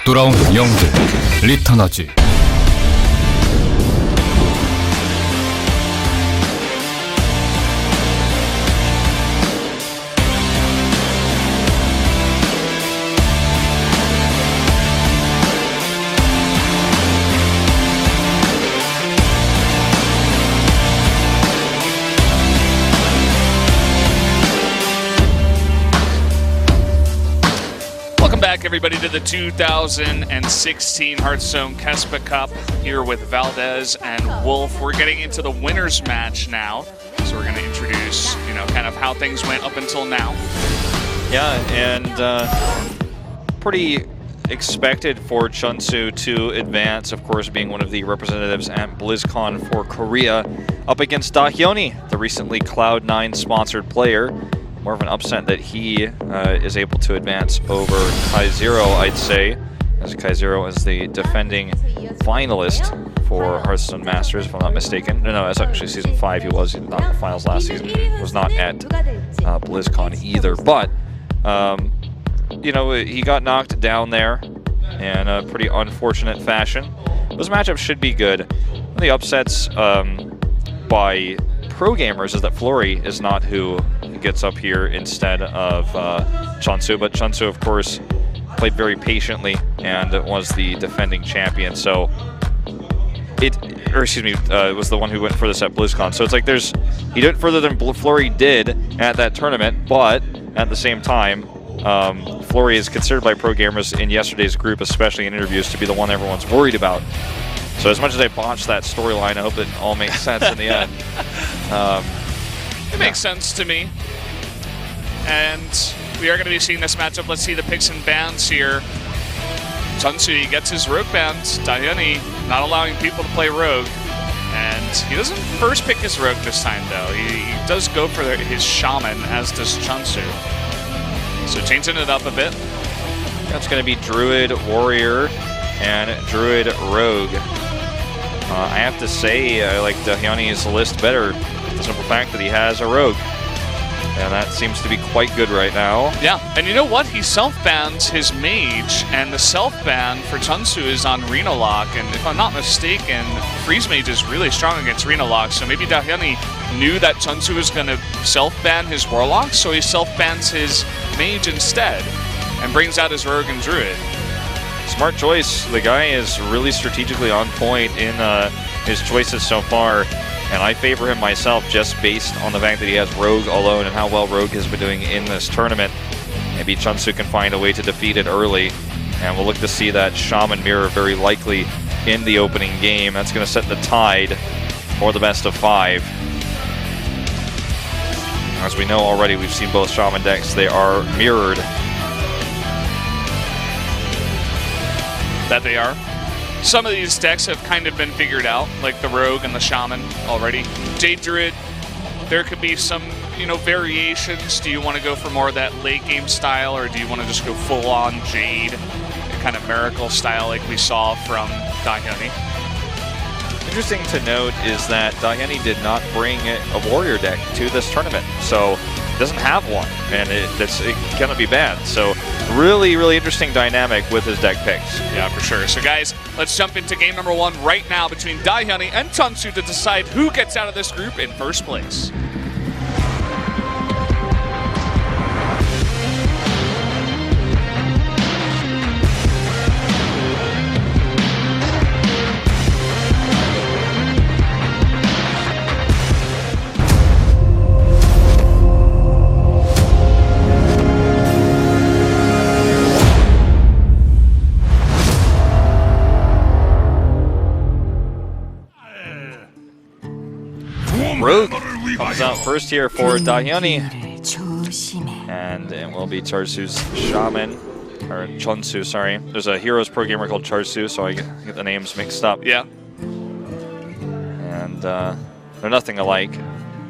돌아온 영들 리턴하지. Welcome back, everybody, to the 2016 Hearthstone KeSPA Cup here with Valdez and Wolf. We're getting into the winners match now, so we're going to introduce, kind of how things went up until now. Yeah, and pretty expected for CheOnsu to advance, of course, being one of the representatives at BlizzCon for Korea, up against DDaHyoNi, the recently Cloud9 sponsored player. More of an upset that he is able to advance over KaiZero, I'd say, as KaiZero is the defending finalist for Hearthstone Masters, if I'm not mistaken. No, that's actually Season 5 he was, not in the finals last season. He was not at BlizzCon either, but, he got knocked down there in a pretty unfortunate fashion. Those matchups should be good. One of the upsets by pro gamers is that Flurry is not who gets up here instead of CheOnsu, but CheOnsu, of course, played very patiently and was the defending champion. So it was the one who went furthest at BlizzCon. So it's like he did further than Flurry did at that tournament, but at the same time, Flurry is considered by pro gamers in yesterday's group, especially in interviews, to be the one everyone's worried about. So as much as I botched that storyline, I hope it all makes sense in the end. It makes sense to me. And we are going to be seeing this matchup. Let's see the picks and bans here. CheOnsu gets his Rogue banned. DDaHyoNi not allowing people to play Rogue. And he doesn't first pick his Rogue this time, though. He does go for his Shaman, as does CheOnsu. So changing it up a bit. That's going to be Druid Warrior and Druid Rogue. I have to say, I like DDaHyoNi's list better. The simple fact that he has a Rogue. And that seems to be quite good right now. Yeah, and you know what? He self-bans his Mage, and the self-ban for CheOnsu is on Reno Lock, and if I'm not mistaken, Freeze Mage is really strong against Reno Lock, so maybe DDaHyoNi knew that CheOnsu was going to self-ban his Warlock, so he self-bans his Mage instead, and brings out his Rogue and Druid. Smart choice. The guy is really strategically on point in his choices so far. And I favor him myself just based on the fact that he has Rogue alone and how well Rogue has been doing in this tournament. Maybe CheOnsu can find a way to defeat it early. And we'll look to see that Shaman mirror very likely in the opening game. That's going to set the tide for the best of 5. As we know already, we've seen both Shaman decks. They are mirrored. That they are. Some of these decks have kind of been figured out, like the Rogue and the Shaman already. Jade Druid, there could be some, variations. Do you want to go for more of that late game style, or do you want to just go full on Jade, kind of Miracle style like we saw from DDaHyoNi? Interesting to note is that DDaHyoNi did not bring a Warrior deck to this tournament, so it doesn't have one, and it cannot be banned. So really, really interesting dynamic with his deck picks. Yeah, for sure. So guys, let's jump into game number 1 right now between DDaHyoNi and CheOnsu to decide who gets out of this group in first place. Rogue comes out first here for DDaHyoNi, and it will be CheOnsu's Shaman, or CheOnsu, sorry. There's a Heroes pro gamer called CheOnsu, so I get the names mixed up. Yeah. And they're nothing alike.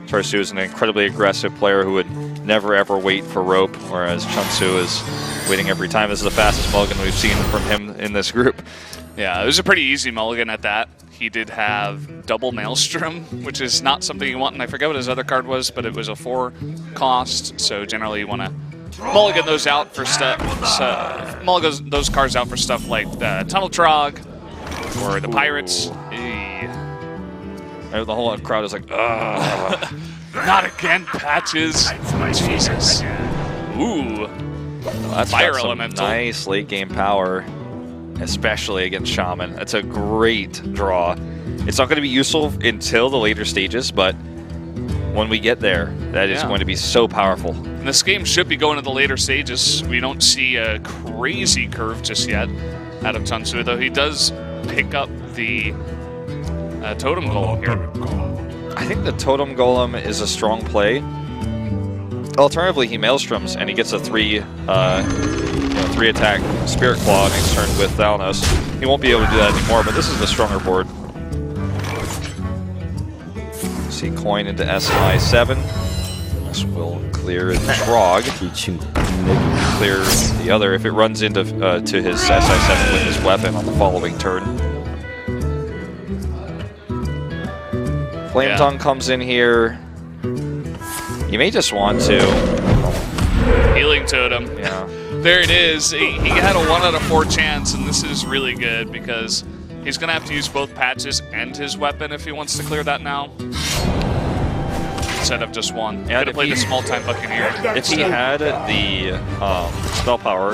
CheOnsu is an incredibly aggressive player who would never ever wait for rope, whereas CheOnsu is waiting every time. This is the fastest mulligan we've seen from him in this group. Yeah, it was a pretty easy mulligan at that. He did have double Maelstrom, which is not something you want, and I forget what his other card was, but it was a 4 cost, so generally you want to mulligan those out for stuff. Mulligan those cars out for stuff like the Tunnel Trog or the Pirates. The whole crowd is like, ugh. Not again, Patches. Jesus. Ooh. That's Fire got some Elemental. nice late game power, especially against Shaman. That's a great draw. It's not going to be useful until the later stages, but when we get there, that is going to be so powerful. And this game should be going to the later stages. We don't see a crazy curve just yet out of CheOnsu, though he does pick up the Totem Golem here. I think the Totem Golem is a strong play. Alternatively, he Maelstroms and he gets a 3 attack Spirit Claw next turn with DDaHyoNi. He won't be able to do that anymore, but this is the stronger board. See coin into SI7. This will clear the Trog. Clear the other if it runs into to his SI7 with his weapon on the following turn. Flame Tongue comes in here. You may just want to. Healing Totem. Yeah. There it is. He had a 1 out of 4 chance, and this is really good because he's going to have to use both Patches and his weapon if he wants to clear that now. Instead of just one. Yeah, Could have played the small time Buccaneer. If he had the spell power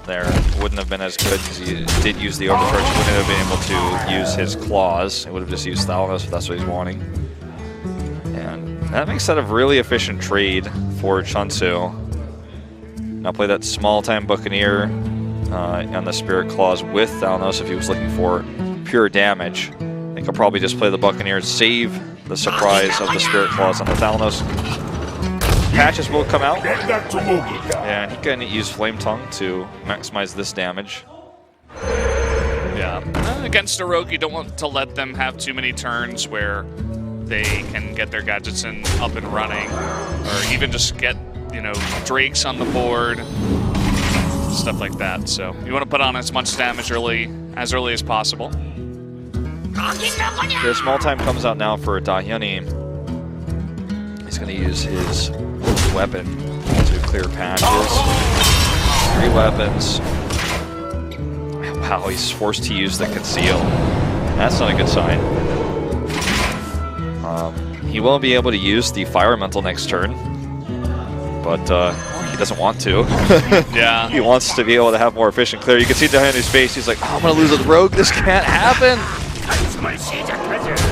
there, it wouldn't have been as good because he did use the overcharge. He wouldn't have been able to use his claws. He would have just used DDaHyoNi if that's what he's wanting. And that makes that a really efficient trade for CheOnsu. Now play that small time Buccaneer on the Spirit Claws with DDaHyoNi if he was looking for pure damage. He could probably just play the Buccaneer, save the surprise of the Spirit Claws on the DDaHyoNi. Patches will come out, and he can use Flame Tongue to maximize this damage. Yeah. Against a rogue, you don't want to let them have too many turns where they can get their gadgets in up and running, or even just get, you know, Drakes on the board, stuff like that. So you want to put on as much damage as early as possible. The small time comes out now for DDaHyoNi. He's going to use his weapon to clear patches. 3 weapons. Wow, he's forced to use the conceal. That's not a good sign. He will be able to use the Fire Elemental next turn, but he doesn't want to. Yeah. He wants to be able to have more efficient clear. You can see DDaHyoNi's face. He's like, oh, I'm going to lose with Rogue. This can't happen.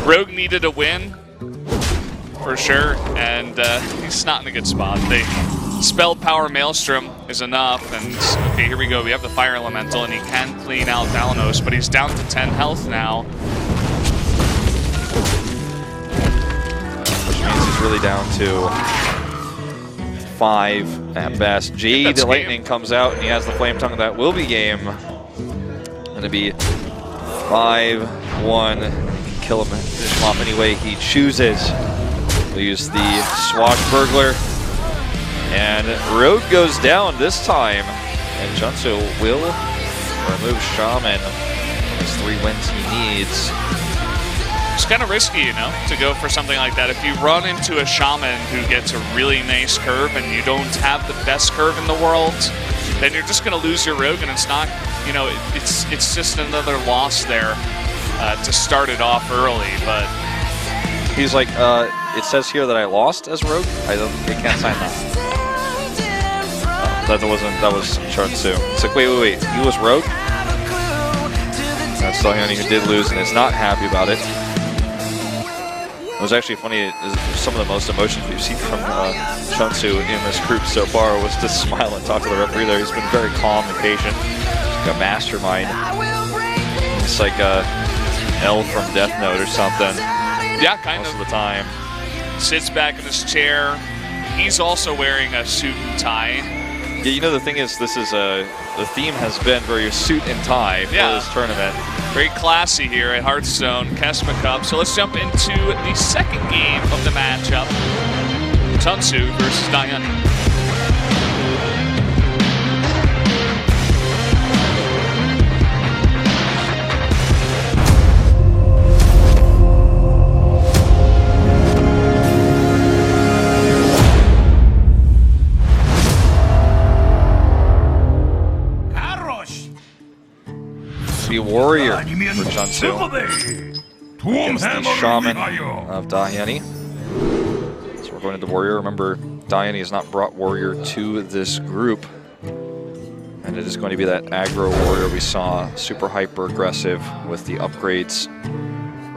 Rogue needed a win, for sure, and he's not in a good spot. The Spell Power Maelstrom is enough, and okay, here we go. We have the Fire Elemental, and he can clean out DDaHyoNi, but he's down to 10 health now. Which means he's really down to 5 at best. G, the Lightning comes out, and he has the Flame Tongue. That will be game. Going to be 5-1. Kill him off any way he chooses. We'll use the Swashbuckler. And Rogue goes down this time. And CheOnsu will remove Shaman. His 3 wins he needs. It's kind of risky, you know, to go for something like that. If you run into a Shaman who gets a really nice curve and you don't have the best curve in the world, then you're just going to lose your Rogue, and it's not, you know, it's just another loss there to start it off early. But he's like, it says here that I lost as Rogue. I can't sign that. That was CheOnsu. It's like, wait, he was Rogue? That's DDaHyoNi who did lose and is not happy about it. It was actually funny, some of the most emotions we've seen from CheOnsu in this group so far was to smile and talk to the referee there. He's been very calm and patient. He's like a mastermind. It's like a L from Death Note or something. yeah, kind Most of the time. Sits back in his chair. He's also wearing a suit and tie. Yeah, you know, the thing is, this is the theme has been very suit and tie for this tournament. Very classy here at Hearthstone KeSPA Cup. So let's jump into the second game of the matchup. CheOnsu versus DDaHyoNi. the warrior for CheOnsu against the shaman of DDaHyoNi. So we're going to the warrior. Remember, DDaHyoNi has not brought warrior to this group. And it is going to be that aggro warrior we saw, super hyper aggressive with the upgrades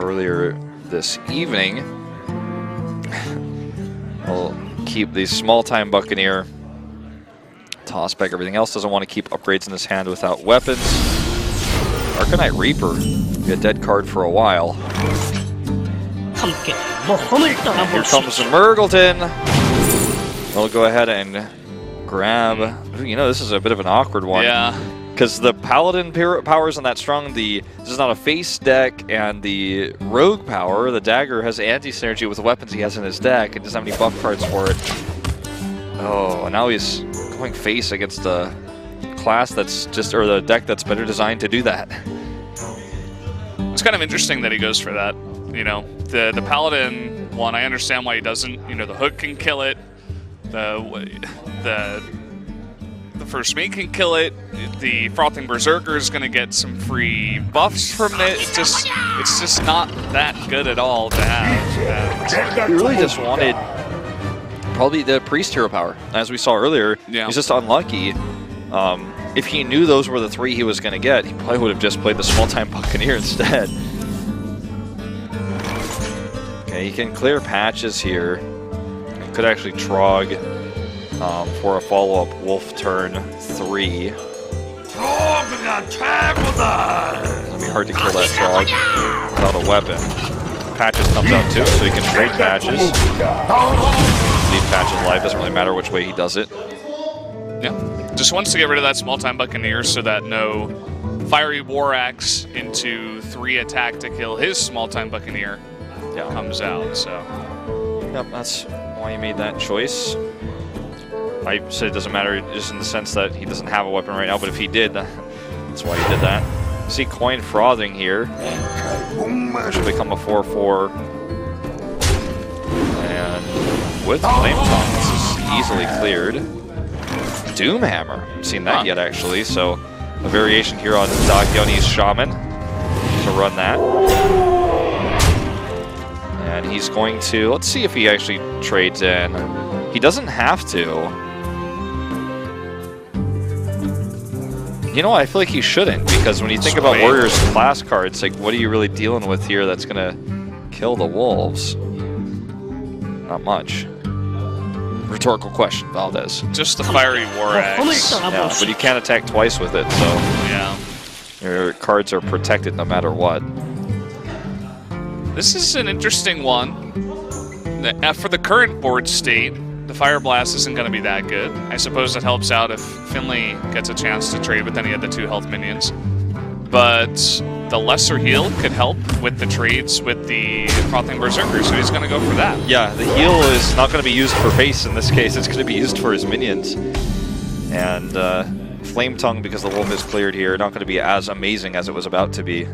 earlier this evening. We'll keep the small time Buccaneer, toss back everything else, doesn't want to keep upgrades in his hand without weapons. Arcanite Reaper, be a dead card for a while. And here comes Murgleton. We'll go ahead and grab, you know, this is a bit of an awkward one. Yeah. Because the Paladin power isn't that strong. This is not a face deck, and the Rogue power, the Dagger, has anti-synergy with the weapons he has in his deck and doesn't have any buff cards for it. Oh, and now he's going face against a class that's just, or the deck that's better designed to do that. It's kind of interesting that he goes for that. You know, the Paladin one, I understand why he doesn't. You know, the hook can kill it. The first mate can kill it. The Frothing Berserker is going to get some free buffs from it. It's just not that good at all to have. He really just wanted probably the Priest hero power, as we saw earlier. Yeah. He's just unlucky. If he knew those were the 3 he was going to get, he probably would have just played the small-time Buccaneer instead. Okay, he can clear patches here. He could actually Trog for a follow-up Wolf turn 3. It's going to be hard to kill that Trog without a weapon. Patches comes out too, so he can trade patches. Leave patches alive, doesn't really matter which way he does it. Yeah, just wants to get rid of that small-time Buccaneer so that no Fiery War Axe into 3 attack to kill his small-time Buccaneer comes out, so. Yep, that's why he made that choice. I said it doesn't matter just in the sense that he doesn't have a weapon right now, but if he did, that's why he did that. See coin frothing here. Which will become a 4/4. And with Flame Tongue, this is easily cleared. Doomhammer, haven't seen that yet actually, so a variation here on DDaHyoNi's Shaman to run that. And he's going to, let's see if he actually trades in. He doesn't have to. You know, I feel like he shouldn't, because when you think about Warriors class cards, like, what are you really dealing with here that's going to kill the Wolves? Not much. Rhetorical question, Valdez. Just the Fiery War Axe. Yeah, but you can't attack twice with it, so Yeah. your cards are protected no matter what. This is an interesting one. For the current board state, the Fire Blast isn't going to be that good. I suppose it helps out if Finley gets a chance to trade with any of the 2 health minions. But the lesser heal could help with the trades with the Frothing Berserker, so he's going to go for that. Yeah, the heal is not going to be used for face in this case. It's going to be used for his minions. And Flame Tongue, because the Wolf is cleared here, not going to be as amazing as it was about to be.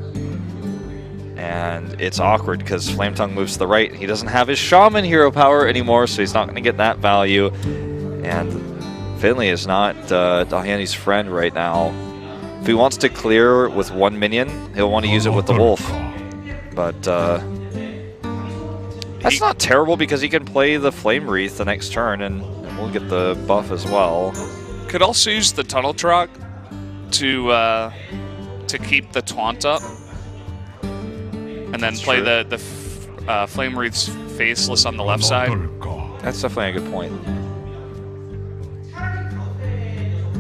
And it's awkward because Flame Tongue moves to the right. He doesn't have his Shaman hero power anymore, so he's not going to get that value. And Finley is not DDaHyoNi's friend right now. If he wants to clear with 1 minion, he'll want to use it with the Wolf. But that's not terrible because he can play the Flame Wreath the next turn, and we'll get the buff as well. Could also use the Tunnel Trog to keep the taunt up. And then play the Flame Wreath's Faceless on the left side. That's definitely a good point.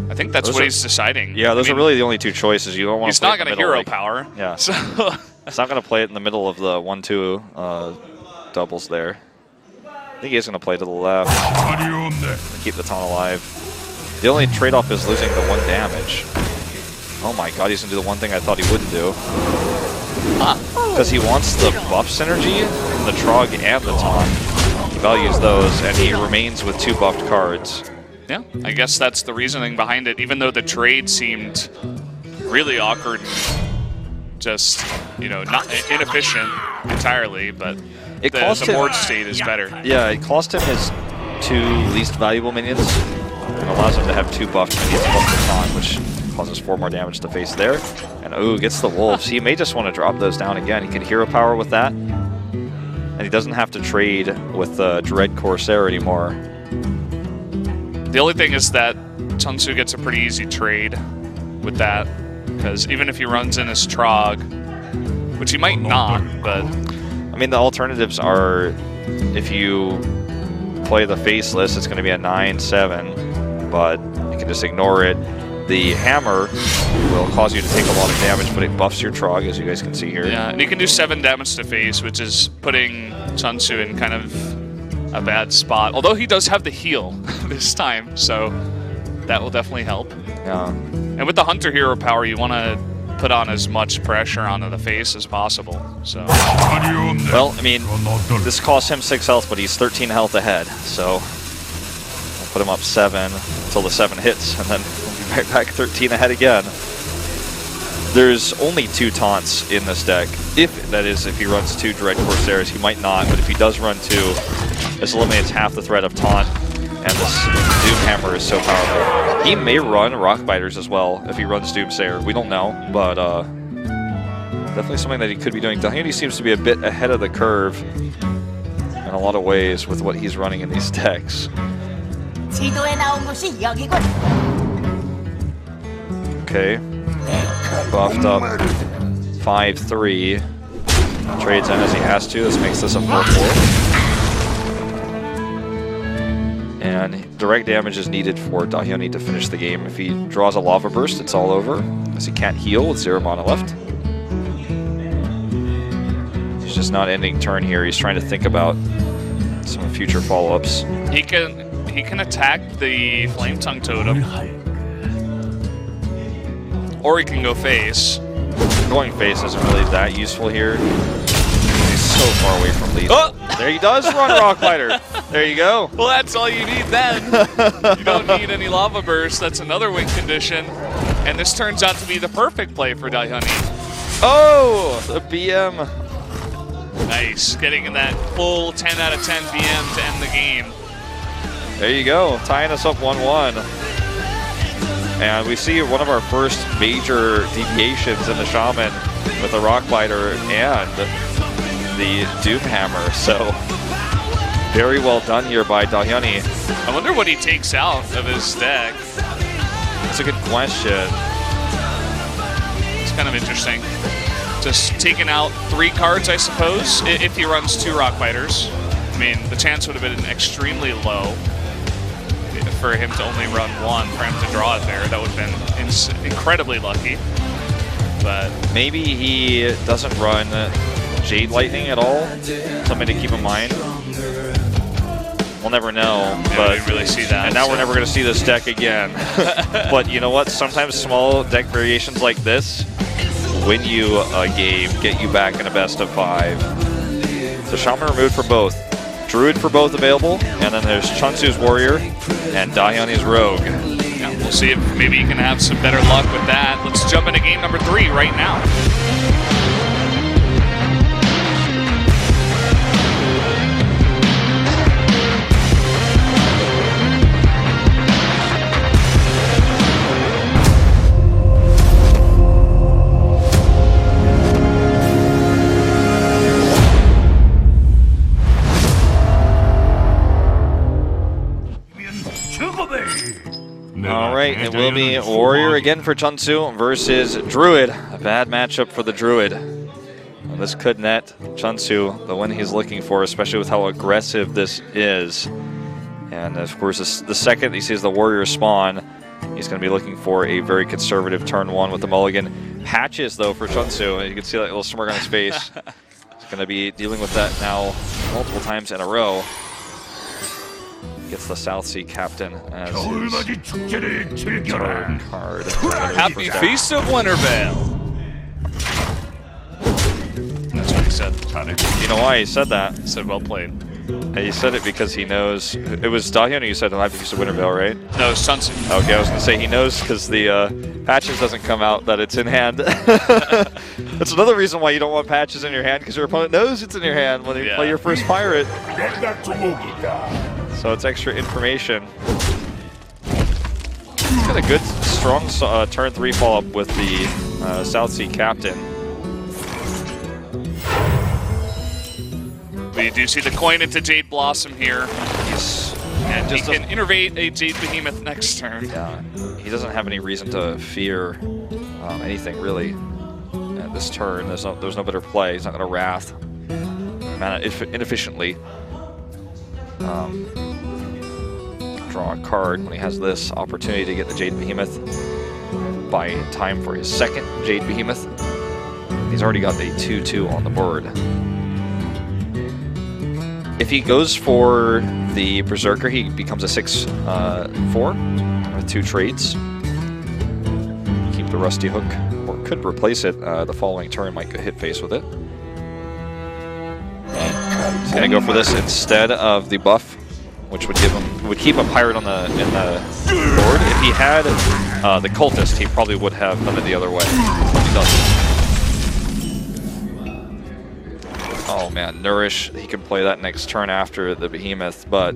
I think that's what he's deciding. Yeah, those are really the only 2 choices. You don't want to play He's not going to hero power. Yeah. So It's not going to play it in the middle of the 1-2 doubles there. I think he's going to play to the left. Keep the taunt alive. The only trade-off is losing the 1 damage. Oh my god, he's going to do the one thing I thought he wouldn't do. Because he wants the buff synergy from the Trog and the taunt. He values those, and he remains with 2 buffed cards. yeah, I guess that's the reasoning behind it, even though the trade seemed really awkward and just, you know, not inefficient entirely, but the board state is better. Yeah, it cost him his 2 least valuable minions and allows him to have 2 buffed minions plus the taunt, which causes 4 more damage to face there. And ooh, gets the wolves. He may just want to drop those down again. He can hero power with that. And he doesn't have to trade with the Dread Corsair anymore. The only thing is that CheOnsu gets a pretty easy trade with that, because even if he runs in his Trog, which he might not, but... I mean, the alternatives are, if you play the Faceless, it's going to be a 9-7, but you can just ignore it. The Hammer will cause you to take a lot of damage, but it buffs your Trog, as you guys can see here. Yeah, and you can do 7 damage to face, which is putting CheOnsu in kind of a bad spot. Although he does have the heal this time, so that will definitely help. Yeah. And with the Hunter hero power, you want to put on as much pressure onto the face as possible. So. Well, I mean, this costs him 6 health, but he's 13 health ahead, so I'll put him up 7 until the 7 hits, and then we'll be right back 13 ahead again. There's only 2 taunts in this deck. If he runs 2 Dread Corsairs, he might not, but if he does run 2, this eliminates half the threat of taunt, and this Doom Hammer is so powerful. He may run Rockbiters as well if he runs Doomsayer. We don't know, but definitely something that he could be doing. DDaHyoNi seems to be a bit ahead of the curve in a lot of ways with what he's running in these decks. Okay. Buffed up 5-3. Trades in as he has to. This makes this a 4-4. And direct damage is needed for DDaHyoNi to finish the game. If he draws a Lava Burst, it's all over, as he can't heal with 0 mana left. He's just not ending turn here. He's trying to think about some future follow-ups. He can attack the Flame Tongue Totem, or he can go face. Going face isn't really that useful here. He's so far away from lead. Oh! There he does run Rockbiter. There you go. Well, that's all you need then. You don't need any Lava Burst. That's another win condition. And this turns out to be the perfect play for DDaHyoNi. Oh, the BM. Nice. Getting in that full 10 out of 10 BM to end the game. There you go. Tying us up 1-1. And we see one of our first major deviations in the Shaman with the Rockbiter and the Doom Hammer. So very well done here by DDaHyoNi. I wonder what he takes out of his deck. That's a good question. It's kind of interesting. Just taking out 3 cards, I suppose, if he runs 2 Rockbiters. I mean, the chance would have been extremely low for him to only run 1, for him to draw it there. That would have been incredibly lucky. But maybe he doesn't run Jade Lightning at all. Something to keep in mind. We'll never know. But we didn't really see that. And now we're never going to see this deck again. But you know what? Sometimes small deck variations like this win you a game, get you back in a best of 5. So Shaman removed for both. Druid for both available, and then there's CheOnsu's Warrior and DDaHyoNi's Rogue. Yeah, we'll see if maybe you can have some better luck with that. Let's jump into game number 3 right now. Alright, it will be Warrior again for CheOnsu versus Druid. A bad matchup for the Druid. And this could net CheOnsu the win he's looking for, especially with how aggressive this is. And of course, the second he sees the Warrior spawn, he's going to be looking for a very conservative turn 1 with the mulligan. Patches, though, for CheOnsu. And you can see that little smirk on his face. He's going to be dealing with that now multiple times in a row. Gets the South Sea Captain as his turn card. Happy Feast of Wintervale. That's what he said. You know why he said that? He said, well played. He said it because he knows. It was DDaHyoNi who said Happy Feast of Wintervale, right? No, it's CheOnsu. Okay, I was going to say he knows because the patches doesn't come out that it's in hand. That's another reason why you don't want patches in your hand, because your opponent knows it's in your hand when you play your first pirate. So it's extra information. He's got a good strong turn 3 follow-up with the South Sea captain. We do see the coin into Jade Blossom here. And he can innervate a Jade Behemoth next turn. Yeah, he doesn't have any reason to fear anything really at this turn. There's no better play. He's not going to Wrath mana inefficiently. Draw a card when he has this opportunity to get the Jade Behemoth. Buy time for his second Jade Behemoth. He's already got a 2/2 on the board. If he goes for the Berserker, he becomes a 6/4 with 2 trades. Keep the Rusty Hook, or could replace it the following turn, might go hit face with it. He's gonna go for this instead of the buff, which would keep a pirate on in the board. If he had the cultist, he probably would have done it the other way. But he doesn't. Oh man, Nourish, he can play that next turn after the Behemoth, but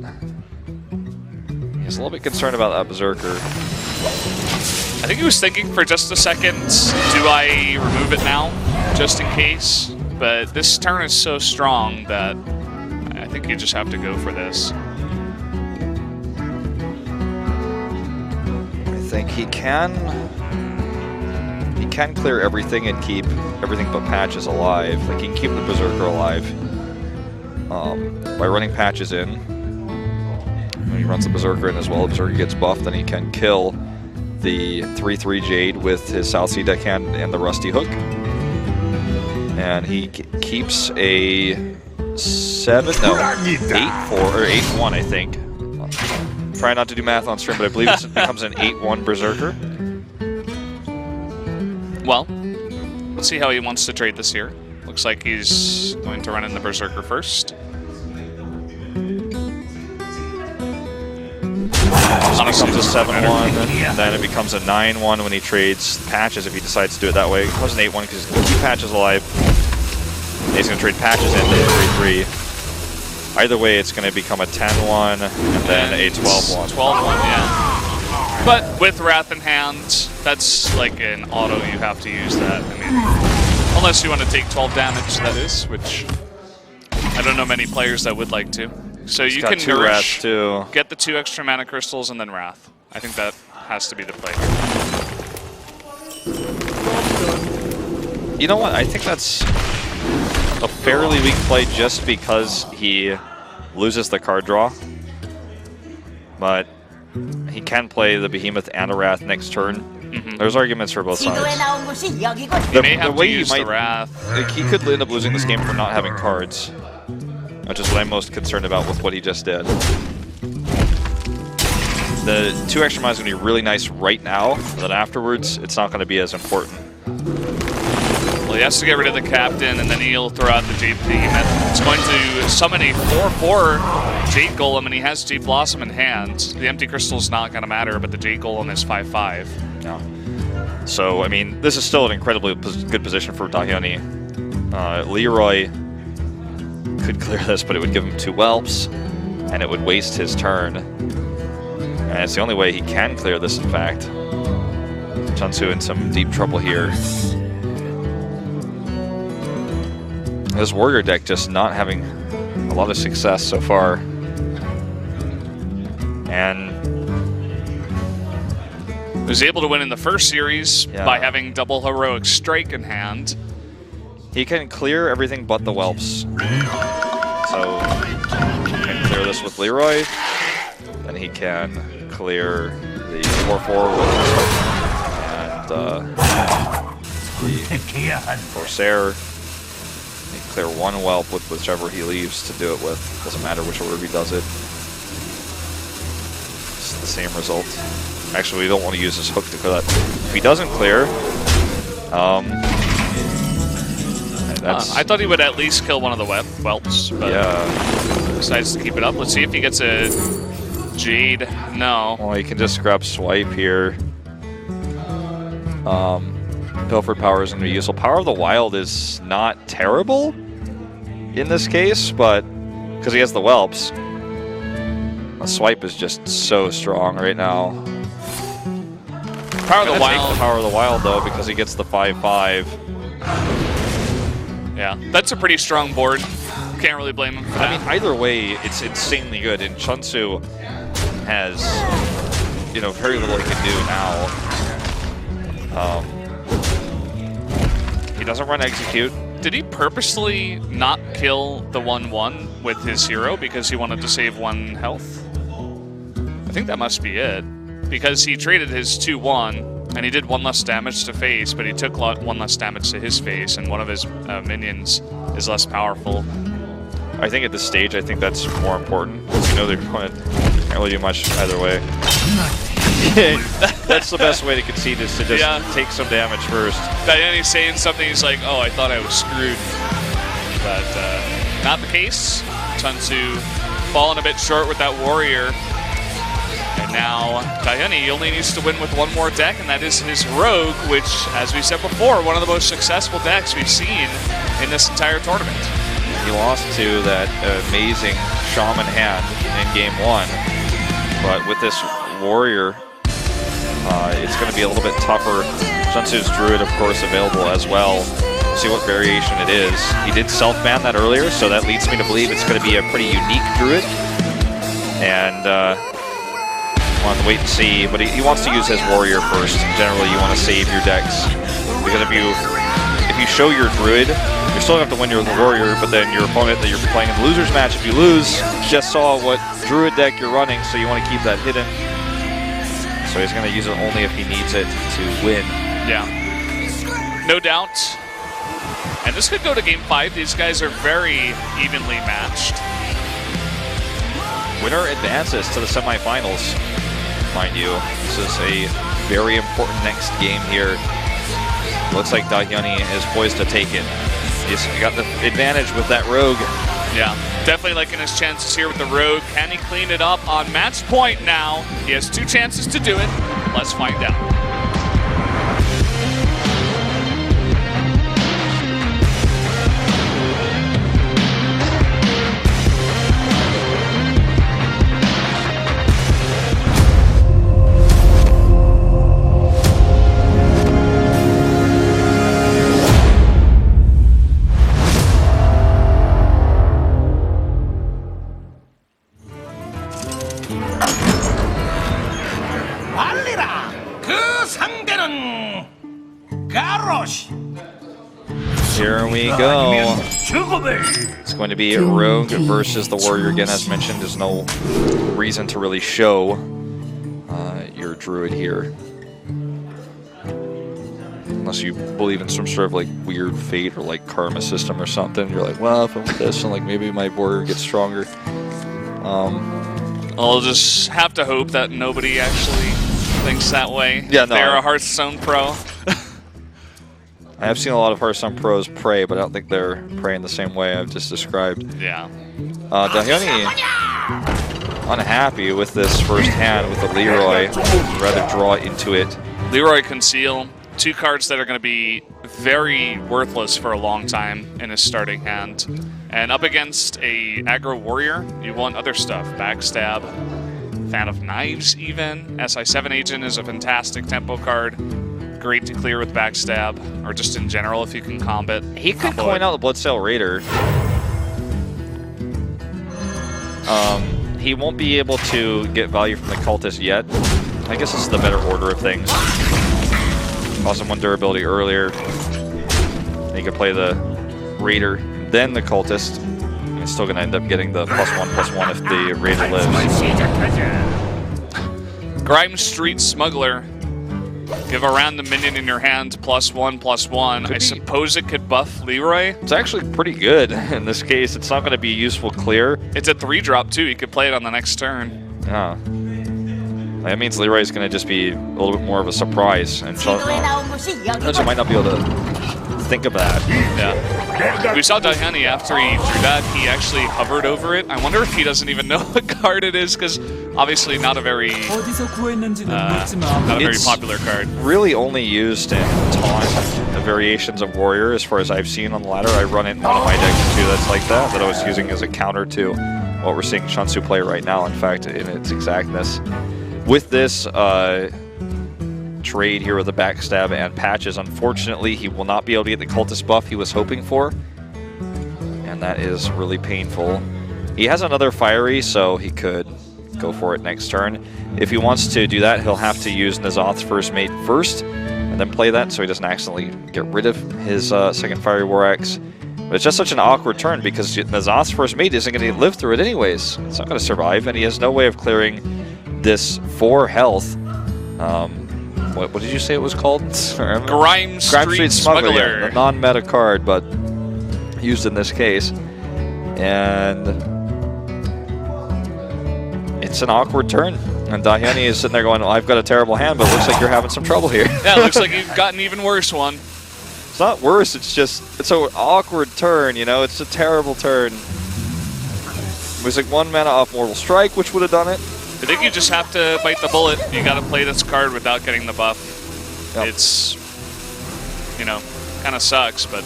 he's a little bit concerned about that Berserker. I think he was thinking for just a second, do I remove it now, just in case? But this turn is so strong that I think you just have to go for this. I think he can clear everything and keep everything but Patches alive. Like, he can keep the Berserker alive by running Patches in. When he runs the Berserker in as well, the Berserker gets buffed, then he can kill the 3/3 Jade with his South Sea Deckhand and the Rusty Hook. And he keeps a 8/4 or 8/1, I think. Try not to do math on stream, but I believe it becomes an 8/1 Berserker. Well, let's see how he wants to trade this here. Looks like he's going to run in the Berserker first. This becomes a 7/1, and then it becomes a 9/1 when he trades Patches if he decides to do it that way. It becomes an 8/1 because he's going to keep Patches alive. And he's going to trade Patches into the 3/3. Either way, it's going to become a 10/1 and then a 12/1. 12/1, yeah. But with Wrath in hand, that's like an auto, you have to use that. I mean, unless you want to take 12 damage, that is, which I don't know many players that would like to. So you can Nourish, get the 2 extra mana crystals, and then Wrath. I think that has to be the play. You know what? I think that's a fairly weak play just because he loses the card draw. But he can play the Behemoth and a Wrath next turn. There's arguments for both sides. He may have to use the Wrath. Like, he could end up losing this game for not having cards, which is what I'm most concerned about with what he just did. The 2 extra mana is going to be really nice right now, but then afterwards, it's not going to be as important. Well, he has to get rid of the Captain, and then he'll throw out the Jade Behemoth. It's going to summon a 4/4 Jade Golem, and he has Jade Blossom in hand. The empty crystal's not going to matter, but the Jade Golem is 5/5. Yeah. So, I mean, this is still an incredibly good position for DDaHyoNi. Leroy could clear this, but it would give him 2 whelps, and it would waste his turn. And it's the only way he can clear this, in fact. CheOnsu in some deep trouble here. This Warrior deck just not having a lot of success so far. And was able to win in the first series by having double Heroic Strike in hand. He can clear everything but the whelps. So he can clear this with Leroy. Then he can clear the 4/4 with his hook. And the Corsair. He can clear 1 whelp with whichever he leaves to do it with. Doesn't matter which order he does it. It's the same result. Actually, we don't want to use his hook to clear that. If he doesn't clear, that's... I thought he would at least kill one of the whelps, but decides to keep it up. Let's see if he gets a Jade. No. Well, he can just grab Swipe here. Pilfered Power is going to be useful. Power of the Wild is not terrible in this case, but because he has the whelps. The Swipe is just so strong right now. Power of the Take Wild. the Power of the Wild, though, because he gets the 5-5. Yeah, that's a pretty strong board. Can't really blame him for that. I mean, either way, it's insanely good, and CheOnsu has, you know, very little he can do now. He doesn't run execute. Did he purposely not kill the 1-1 with his hero because he wanted to save 1 health? I think that must be it. Because he traded his 2-1, and he did 1 less damage to face, but he took 1 less damage to his face, and one of his minions is less powerful. I think at this stage, I think that's more important. Because you know they're going to can't really do much either way. That's the best way to concede, is to just take some damage first. DDaHyoNi's saying something, he's like, oh, I thought I was screwed. But not the case. CheOnsu falling a bit short with that warrior. And now DDaHyoNi only needs to win with 1 more deck, and that is his Rogue, which, as we said before, one of the most successful decks we've seen in this entire tournament. He lost to that amazing Shaman hand in Game 1. But with this warrior, it's going to be a little bit tougher. CheOnsu's Druid, of course, available as well. We'll see what variation it is. He did self-ban that earlier, so that leads me to believe it's going to be a pretty unique Druid. And we'll have to wait and see. But he wants to use his warrior first. Generally, you want to save your decks. Because if you show your Druid, you still have to win your warrior, but then your opponent that you're playing in the loser's match, if you lose, just saw what Druid deck you're running, so you want to keep that hidden. So he's going to use it only if he needs it to win. Yeah, no doubt. And this could go to Game 5. These guys are very evenly matched. Winner advances to the semifinals, mind you. This is a very important next game here. Looks like DDaHyoNi is poised to take it. He's got the advantage with that Rogue. Yeah, definitely liking his chances here with the Rogue. Can he clean it up on match point now? He has 2 chances to do it. Let's find out. Here we go. It's going to be Rogue versus the Warrior again, as mentioned. There's no reason to really show your Druid here. Unless you believe in some sort of like weird fate or like karma system or something. You're like, well, if I'm with this, and like maybe my Warrior gets stronger. I'll just have to hope that nobody actually thinks that way. Yeah, no. They're a Hearthstone pro. I have seen a lot of Hearthstone pros pray, but I don't think they're praying the same way I've just described. Yeah. DDaHyoNi unhappy with this first hand with the Leroy. Would rather draw into it. Leroy Conceal, 2 cards that are going to be very worthless for a long time in his starting hand. And up against a aggro warrior, you want other stuff. Backstab, Fan of Knives even. SI7 Agent is a fantastic tempo card. Great to clear with Backstab, or just in general if you can combat. He could coin out the Bloodsail Raider. He won't be able to get value from the Cultist yet. I guess this is the better order of things. Cost him 1 durability earlier. He could play the Raider, then the Cultist. He's still going to end up getting the +1/+1 if the Raider lives. Grime Street Smuggler. Give a random minion in your hand +1/+1. I suppose it could buff Leroy. It's actually pretty good in this case. It's not going to be a useful clear. It's a 3-drop too. You could play it on the next turn. Yeah. That means Leroy's going to just be a little bit more of a surprise. And CheOnsu might not be able to think of that. Yeah. We saw DDaHyoNi after he drew that, he actually hovered over it. I wonder if he doesn't even know what card it is, because obviously not a very popular card. Really only used in taunt variations of Warrior, as far as I've seen on the ladder. I run it in one of my decks too that's like that I was using as a counter to what we're seeing CheOnsu play right now, in fact, in its exactness. With this, trade here with the backstab and patches. Unfortunately, he will not be able to get the cultist buff he was hoping for, and that is really painful. He has another fiery, so he could go for it next turn. If he wants to do that, he'll have to use N'Zoth's first mate first, and then play that so he doesn't accidentally get rid of his second fiery War Axe. But it's just such an awkward turn because N'Zoth's first mate isn't going to live through it anyways. It's not going to survive, and he has no way of clearing this 4 health. What did you say it was called? Grime Street Smuggler. Yeah, the non-meta card, but used in this case. And it's an awkward turn. And DDaHyoNi is sitting there going, well, I've got a terrible hand, but it looks like you're having some trouble here. Yeah, it looks like you've got an even worse one. It's not worse, it's just, it's an awkward turn, you know? It's a terrible turn. It was like 1 mana off Mortal Strike, which would have done it. I think you just have to bite the bullet. You got to play this card without getting the buff. Yep. It's, you know, kind of sucks, but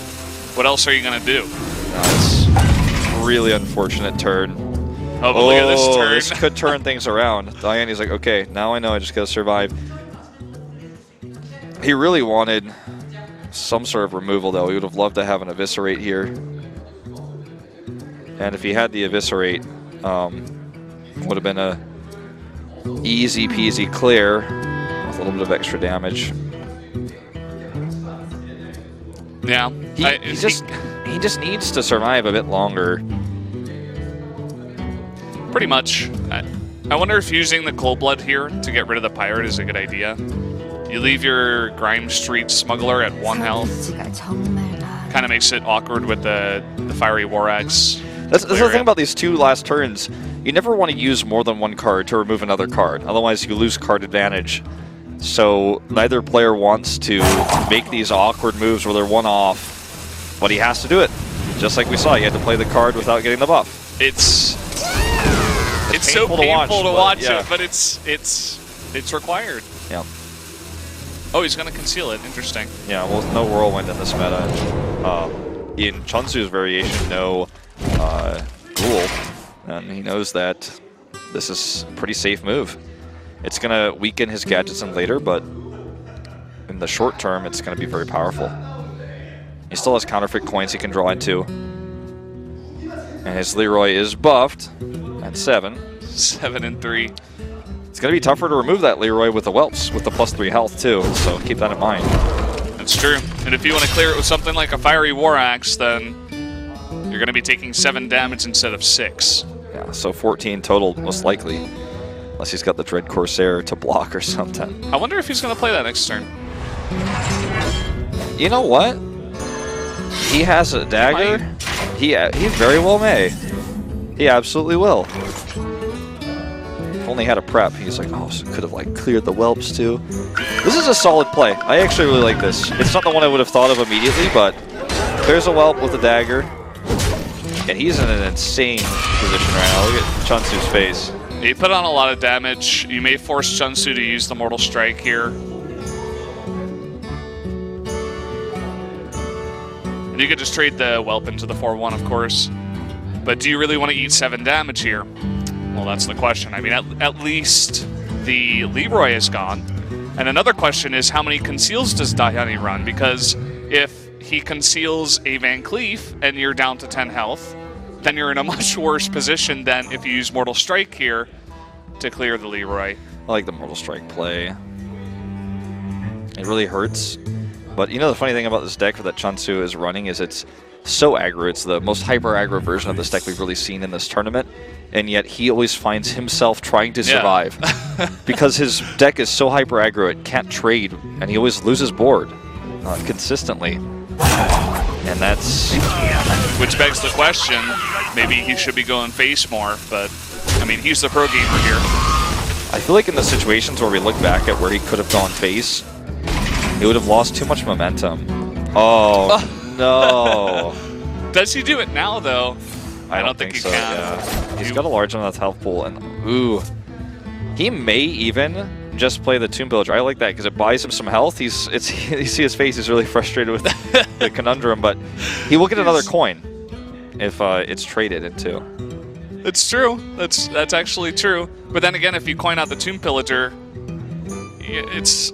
what else are you going to do? It's a really unfortunate turn. Oh, but look at this turn. This could turn things around. DDaHyoNi's like, okay, now I know I just got to survive. He really wanted some sort of removal, though. He would have loved to have an Eviscerate here. And if he had the Eviscerate, would have been a easy peasy clear with a little bit of extra damage. Yeah. He just needs to survive a bit longer. Pretty much. I wonder if using the Cold Blood here to get rid of the Pirate is a good idea. You leave your Grime Street Smuggler at 1 health. Kind of makes it awkward with the Fiery War Axe. That's the thing about these 2 last turns. You never want to use more than 1 card to remove another card. Otherwise, you lose card advantage. So neither player wants to make these awkward moves where they're 1 off, but he has to do it. Just like we saw, you had to play the card without getting the buff. It's so painful to watch it, but it's required. Yeah. Oh, he's going to conceal it. Interesting. Yeah, well, no Whirlwind in this meta. In CheOnsu's variation, no Ghoul. And he knows that this is a pretty safe move. It's going to weaken his gadgets in later, but in the short term, it's going to be very powerful. He still has counterfeit coins he can draw into. And his Leroy is buffed at 7. 7 and 3. It's going to be tougher to remove that Leroy with the Whelps, with the +3 health too, so keep that in mind. That's true. And if you want to clear it with something like a Fiery War Axe, then you're going to be taking 7 damage instead of 6. Yeah, so 14 total, most likely. Unless he's got the Dread Corsair to block or something. I wonder if he's going to play that next turn. You know what? He has a dagger. He very well may. He absolutely will. If only had a prep. He's like, oh, so could have like cleared the Whelps too. This is a solid play. I actually really like this. It's not the one I would have thought of immediately, but there's a Whelp with a dagger. And he's in an insane position right now. Look at CheOnsu's face. You put on a lot of damage. You may force CheOnsu to use the Mortal Strike here. And you could just trade the Whelp into the 4-1, of course. But do you really want to eat 7 damage here? Well, that's the question. I mean, at least the Leroy is gone. And another question is, how many conceals does DDaHyoNi run? Because if he conceals a Van Cleef and you're down to 10 health, then you're in a much worse position than if you use Mortal Strike here to clear the Leroy. I like the Mortal Strike play. It really hurts. But you know the funny thing about this deck that CheOnsu is running is it's so aggro. It's the most hyper-aggro version of this deck we've really seen in this tournament. And yet he always finds himself trying to survive. Because his deck is so hyper-aggro, it can't trade. And he always loses board consistently. And that's... Which begs the question, maybe he should be going face more. But, I mean, he's the pro gamer here. I feel like in the situations where we look back at where he could have gone face, he would have lost too much momentum. Oh, no. Does he do it now, though? I don't think he so, can. Yeah. He's got a large amount of health pool, and ooh. He may even just play the Tomb Pillager. I like that because it buys him some health. You see his face, he's really frustrated with the conundrum, but he will get another coin if it's traded into. It's true. That's actually true. But then again, if you coin out the Tomb Pillager, it's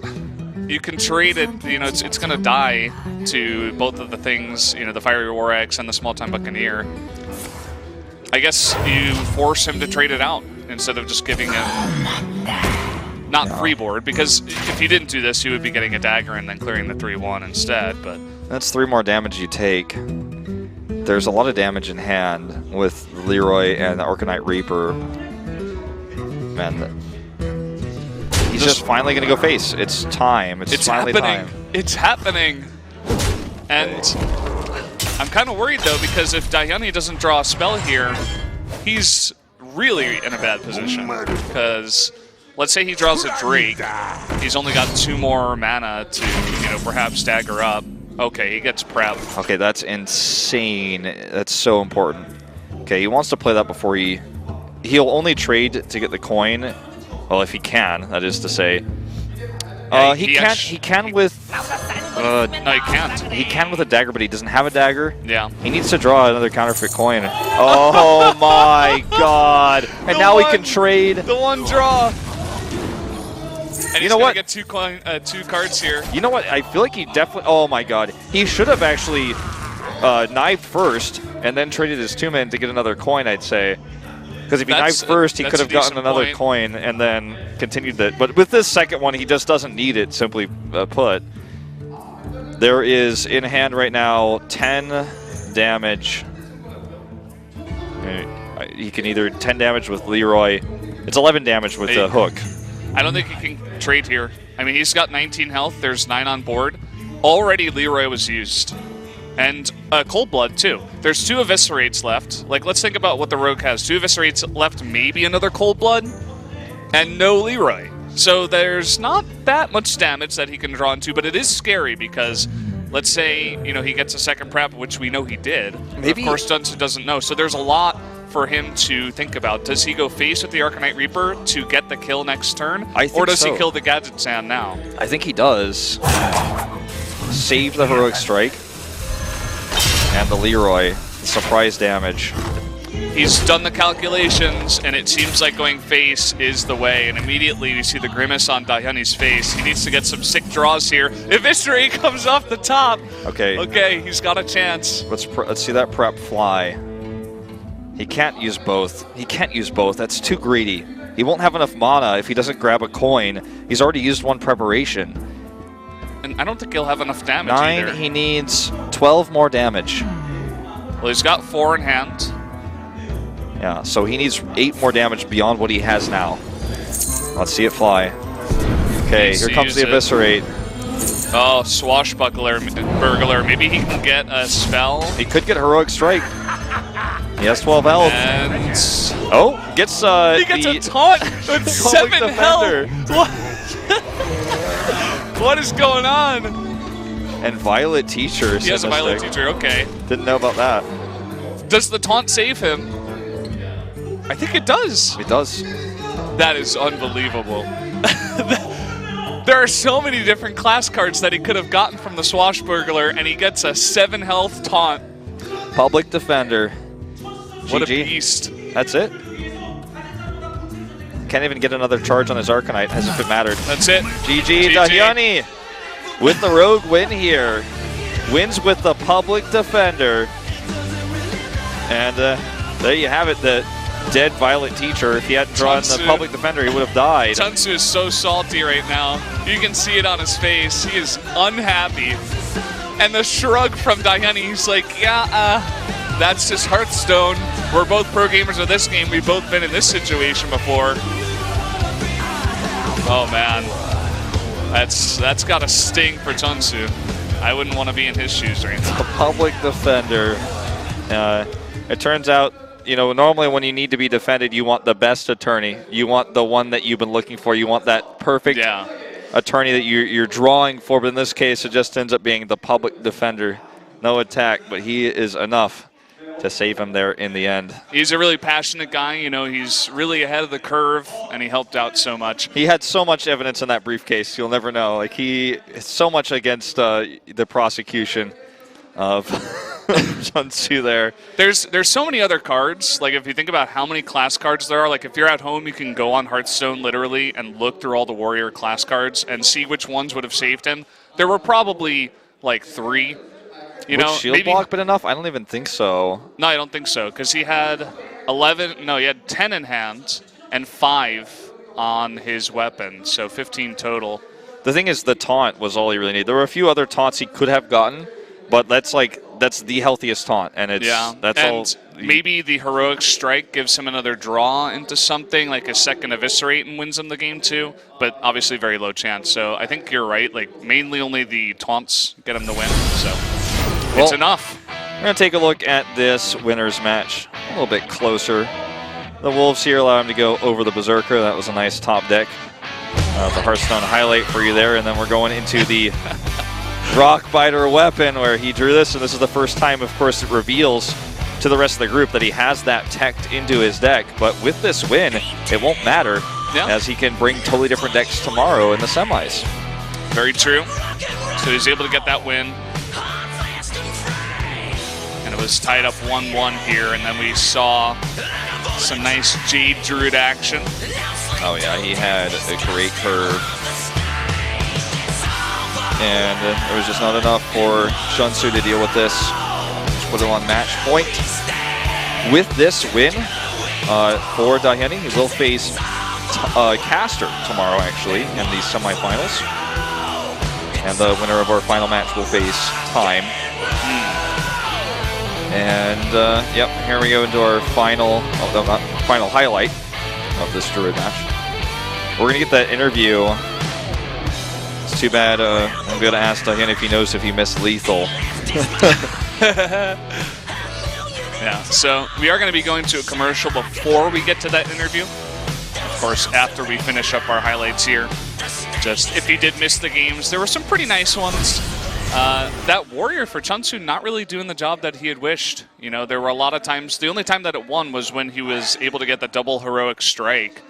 you can trade it, you know, it's going to die to both of the things, you know, the Fiery War Axe and the Small-Time Buccaneer. I guess you force him to trade it out instead of just giving him not freeboard, because if you didn't do this, you would be getting a dagger and then clearing the 3-1 instead, but... That's 3 more damage you take. There's a lot of damage in hand with Leroy and the Arcanite Reaper. Man, he's just finally going to go face. It's time. It's finally happening. time. It's happening. And I'm kind of worried, though, because if DDaHyoNi doesn't draw a spell here, he's really in a bad position. Because let's say he draws a Drake. He's only got 2 more mana to, you know, perhaps dagger up. Okay, he gets prep. Okay, that's insane. That's so important. Okay, he wants to play that before he'll only trade to get the coin. Well, if he can, that is to say. Yeah, he can with... no, he can't. He can with a dagger, but he doesn't have a dagger. Yeah. He needs to draw another counterfeit coin. Oh my god. And now he can trade. The 1 draw. And you know what? Get 2 cards here. You know what? I feel like he definitely... Oh my god. He should have actually knifed first and then traded his 2-man to get another coin, I'd say. Because if he knifed first, he could have gotten another coin and then continued it. But with this second one, he just doesn't need it, simply put. There is, in hand right now, 10 damage. He can either 10 damage with Leroy. It's 11 damage with the hook. I don't think he can trade here. I mean, he's got 19 health. There's 9 on board. Already Leroy was used. And Cold Blood, too. There's 2 Eviscerates left. Like, let's think about what the Rogue has. 2 Eviscerates left, maybe another Cold Blood, and no Leroy. So there's not that much damage that he can draw into, but it is scary because, let's say, you know, he gets a second prep, which we know he did. Maybe. Of course, CheOnsu doesn't know. So there's a lot for him to think about. Does he go face with the Arcanite Reaper to get the kill next turn? Or does he kill the Gadget Sand now? I think he does. Save the Heroic Strike. And the Leroy. Surprise damage. He's done the calculations, and it seems like going face is the way. And immediately you see the grimace on DDaHyoNi's face. He needs to get some sick draws here. Eviscerate comes off the top. Okay. Okay, he's got a chance. Let's see that prep fly. He can't use both. He can't use both. That's too greedy. He won't have enough mana if he doesn't grab a coin. He's already used 1 preparation. And I don't think he'll have enough damage 9, either. he needs 12 more damage. Well, he's got 4 in hand. Yeah, so he needs 8 more damage beyond what he has now. Let's see it fly. Okay, here comes the Eviscerate. Oh, Swashbuckler, Burglar. Maybe he can get a spell. He could get Heroic Strike. He has 12 health. And gets he gets a taunt with 7 health. What is going on? And Violet Teacher. He has a Violet Teacher, okay. Didn't know about that. Does the taunt save him? I think it does. It does. That is unbelievable. There are so many different class cards that he could have gotten from the Swashbuckler, and he gets a 7 health taunt. Public Defender. What GG. a beast. That's it. Can't even get another charge on his Arcanite, as if it mattered. That's it. GG, DDaHyoNi with the Rogue win here. Wins with the Public Defender. And there you have it, the dead Violet Teacher. If he hadn't drawn the Public Defender, he would have died. CheOnsu is so salty right now. You can see it on his face. He is unhappy. And the shrug from DDaHyoNi, he's like, yeah, that's just Hearthstone. We're both pro gamers of this game. We've both been in this situation before. Oh man, that's got to sting for CheOnsu. I wouldn't want to be in his shoes right now. The Public Defender. It turns out, you know, normally when you need to be defended, you want the best attorney. You want the one that you've been looking for. You want that perfect attorney that you're drawing for. But in this case, it just ends up being the Public Defender. No attack, but he is enough to save him there in the end. He's a really passionate guy. You know, he's really ahead of the curve, and he helped out so much. He had so much evidence in that briefcase. You'll never know. Like, he is so much against the prosecution of CheOnsu there. There's so many other cards. Like if you think about how many class cards there are, like if you're at home, you can go on Hearthstone literally and look through all the warrior class cards and see which ones would have saved him. There were probably like 3. You Would know, shield maybe, block been enough? I don't even think so. No, I don't think so, because he had 11. No, he had 10 in hand and 5 on his weapon, so 15 total. The thing is, the taunt was all he really needed. There were a few other taunts he could have gotten, but that's the healthiest taunt, and that's all. Maybe the heroic strike gives him another draw into something, like a second eviscerate, and wins him the game too. But obviously, very low chance. So I think you're right. Like mainly only the taunts get him the win. So it's enough. We're gonna take a look at this winners match a little bit closer. The Wolves here allow him to go over the Berserker. That was a nice top deck. The Hearthstone highlight for you there, and then we're going into the Rockbiter weapon where he drew this, and this is the first time, of course, it reveals to the rest of the group that he has that teched into his deck. But with this win, it won't matter, as he can bring totally different decks tomorrow in the semis. Very true. So he's able to get that win. And it was tied up 1-1 here, and then we saw some nice Jade Druid action. Oh yeah, he had a great curve. And there was just not enough for CheOnsu to deal with this. Just put him on match point. With this win for DDaHyoNi, he will face Caster tomorrow, actually, in the semifinals. And the winner of our final match will face Time. And yep, here we go into our final highlight of this Druid match. We're gonna get that interview. It's too bad I'm gonna ask DDaHyoNi if he knows if he missed lethal. Yeah, so we are going to be going to a commercial before we get to that interview. Of course, after we finish up our highlights here. Just if you did miss the games, there were some pretty nice ones. That warrior for CheOnsu not really doing the job that he had wished. You know, there were a lot of times, the only time that it won was when he was able to get the double heroic strike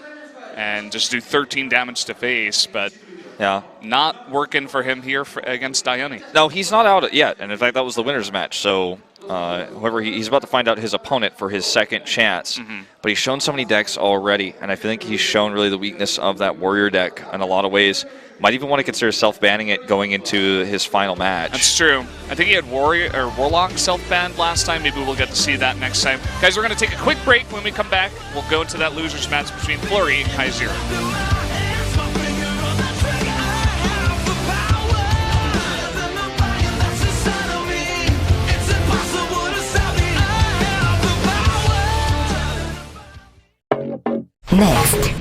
and just do 13 damage to face, but yeah, not working for him here against DDaHyoNi. No, he's not out yet, and in fact, that was the winner's match. So, however, he's about to find out his opponent for his second chance. But he's shown so many decks already, and I feel like he's shown really the weakness of that warrior deck in a lot of ways. Might even want to consider self-banning it going into his final match. That's true. I think he had Warlock self-banned last time. Maybe we'll get to see that next time. Guys, we're going to take a quick break. When we come back, we'll go into that losers match between Flurry and Kaiser. Next.